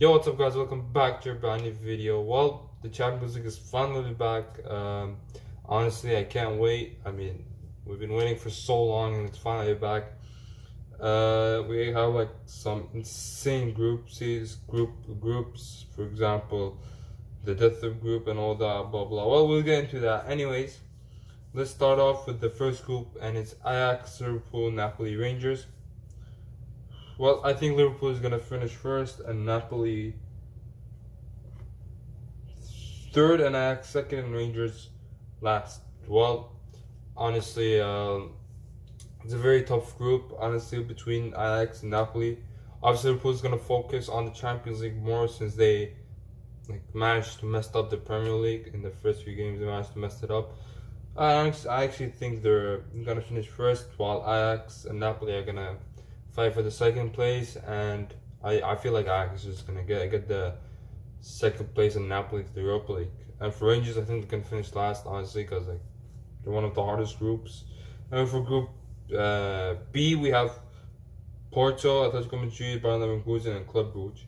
Yo, what's up guys? Welcome back to your brand new video. Well, the Champions League is finally back. Honestly, I can't wait. We've been waiting for so long and it's finally back. We have like some insane groups, for example, the death of group and all that, blah blah. Well, we'll get into that. Anyways, let's start off with the first group, and it's Ajax, Liverpool, Napoli, Rangers. Well, I think Liverpool is going to finish first and Napoli third and Ajax second and Rangers last. Well, honestly, it's a very tough group, honestly, between Ajax and Napoli. Obviously, Liverpool is going to focus on the Champions League more since they managed to mess up the Premier League in the first few games. They managed to mess it up. I actually think they're going to finish first, while Ajax and Napoli are going to fight for the second place, and I feel like Ajax is just gonna get the second place in Napoli to the Europa League. And for Rangers, I think they can finish last, honestly, because they're one of the hardest groups. And for Group B, we have Porto, Atletico Madrid, Bayern Leverkusen, and Club Brugge.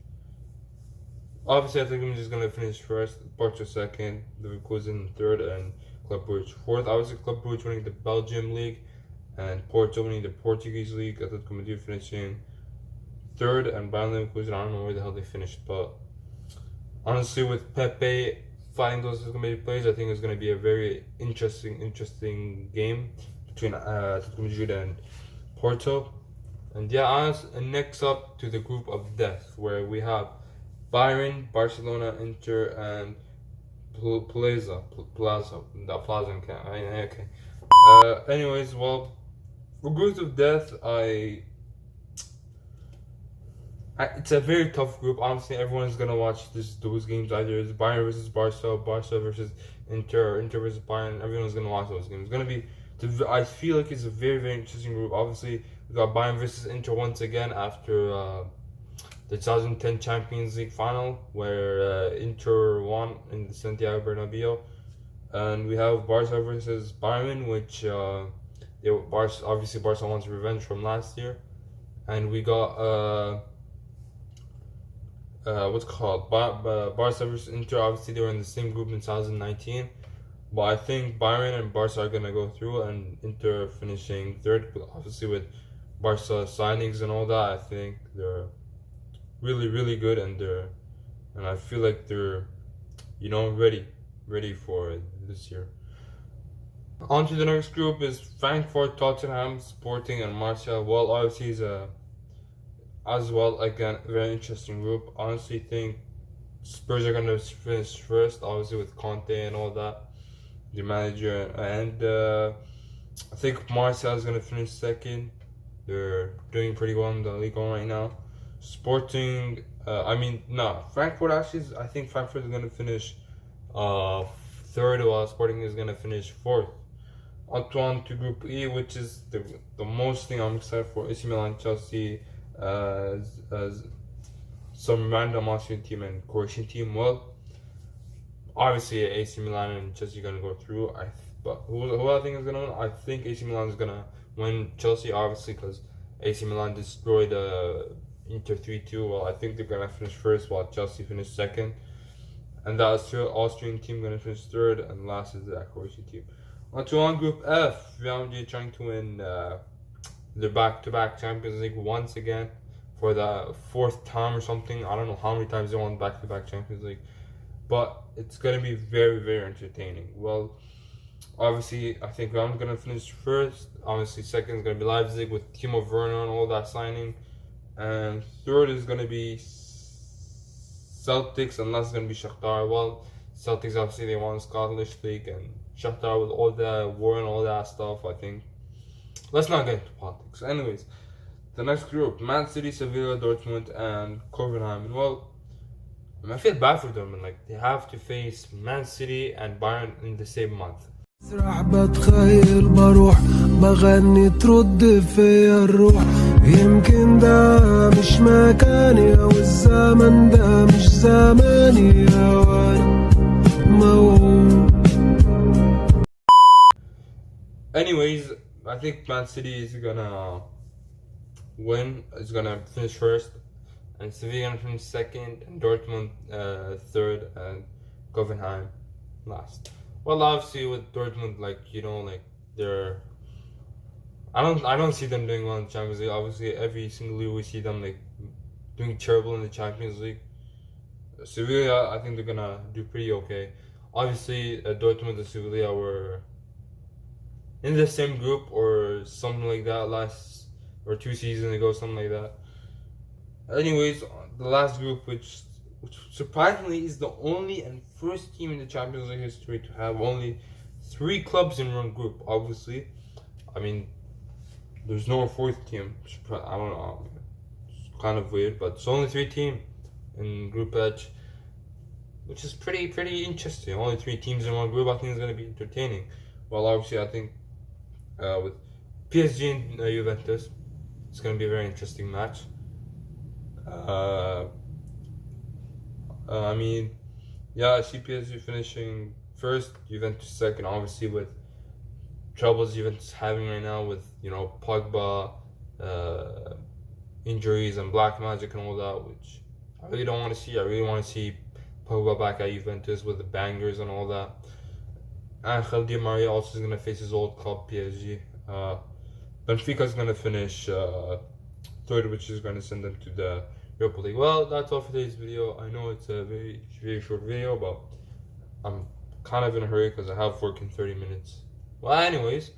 Obviously, Atletico Madrid is gonna finish first, Porto second, Leverkusen third, and Club Brugge fourth. Obviously, Club Brugge winning the Belgium League, and Porto winning the Portuguese League. Atletico Madrid finishing third, and Bayern Leverkusen, I don't know where the hell they finished, but honestly, with Pepe fighting those committee players, I think it's going to be a very interesting game between Atletico Madrid and Porto. And yeah, and next up to the group of death, where we have Bayern, Barcelona, Inter, and Plaza. Okay. Anyways, well, for groups of death, it's a very tough group. Honestly, everyone's gonna watch those games. Either it's Bayern versus Barca, Barca versus Inter, or Inter versus Bayern. Everyone's gonna watch those games. It's gonna be. I feel like it's a very interesting group. Obviously, we got Bayern versus Inter once again after the 2010 Champions League final, where Inter won in the Santiago Bernabeu, and we have Barca versus Bayern, which Barca wants revenge from last year, and we got what's called Barca versus Inter. Obviously, they were in the same group in 2019, but I think Bayern and Barca are gonna go through, and Inter finishing third. But obviously, with Barca signings and all that, I think they're really good, and I feel like they're ready for this year. On to the next group is Frankfurt, Tottenham, Sporting, and Marseille. Well, obviously, is as well, again, a very interesting group. Honestly, think Spurs are gonna finish first, obviously with Conte and all that, the manager, and I think Marseille is gonna finish second. They're doing pretty well in the league right now. Sporting, Frankfurt actually. I think Frankfurt is gonna finish third, while Sporting is gonna finish fourth. On to Group E, which is the most thing I'm excited for. AC Milan, Chelsea, as some random Austrian team and Croatian team. Well, obviously AC Milan and Chelsea are gonna go through. But who I think is gonna win? I think AC Milan is gonna win Chelsea, obviously, because AC Milan destroyed Inter 3-2. Well, I think they're gonna finish first, while Chelsea finished second, and the Austrian team gonna finish third, and last is the Croatian team. On Group F, Real Madrid trying to win their back-to-back Champions League once again for the fourth time or something. I don't know how many times they won back-to-back Champions League, but it's gonna be very entertaining. Well, obviously, I think Real Madrid gonna finish first. Obviously, second is gonna be Leipzig with Timo Werner and all that signing, and third is gonna be Celtics, and last is gonna be Shakhtar. Well, Celtics obviously they won Scottish League, and Shakhtar with all the war and all that stuff. I think let's not get into politics. Anyways, the next group: Man City, Sevilla, Dortmund, and Copenhagen. Well, I feel bad for them, and they have to face Man City and Bayern in the same month. اسرح بتخيل بروح بغني ترد فيا الروح يمكن ده مش مكاني او الزمن ده مش زماني وانا موهوب. Anyways, I think Man City is gonna win. Is gonna finish first, and Sevilla gonna finish second, and Dortmund third, and Hoffenheim last. Well, obviously with Dortmund, they're. I don't see them doing well in the Champions League. Obviously, every single year we see them doing terrible in the Champions League. Sevilla, I think they're gonna do pretty okay. Obviously, Dortmund and Sevilla were in the same group or something like that last or 2 seasons ago, something like that. Anyways, the last group, which surprisingly is the only and first team in the Champions League history to have only 3 clubs in one group. Obviously, I mean, there's no fourth team. I don't know. It's kind of weird, but it's only 3 teams in Group H, which is pretty interesting. Only 3 teams in one group. I think it's gonna be entertaining. Well, obviously, I think with PSG and Juventus, it's gonna be a very interesting match. I mean, yeah, I see PSG finishing first, Juventus second. Obviously, with troubles Juventus having right now with Pogba, injuries and black magic and all that, which I really don't want to see. I really want to see Pogba back at Juventus with the bangers and all that. Angel Di Maria also is going to face his old club PSG. Benfica is going to finish third, which is going to send them to the Europa League. Well, that's all for today's video. I know it's a very short video, but I'm kind of in a hurry because I have work in 30 minutes. Well, anyways,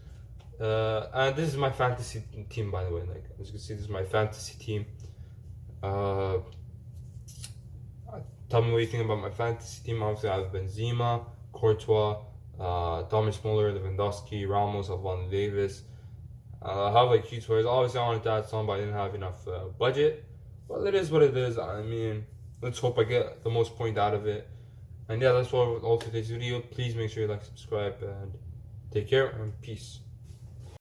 and this is my fantasy team, by the way. As you can see, this is my fantasy team. Tell me what you think about my fantasy team. Obviously, I have Benzema, Courtois, Thomas Muller, Lewandowski, Ramos, Alvaro Davis. I have key players. Obviously, I wanted to add some, but I didn't have enough budget. Well, it is what it is. I mean, let's hope I get the most point out of it. And yeah, that's all for today's video. Please make sure you like, subscribe, and take care, and peace.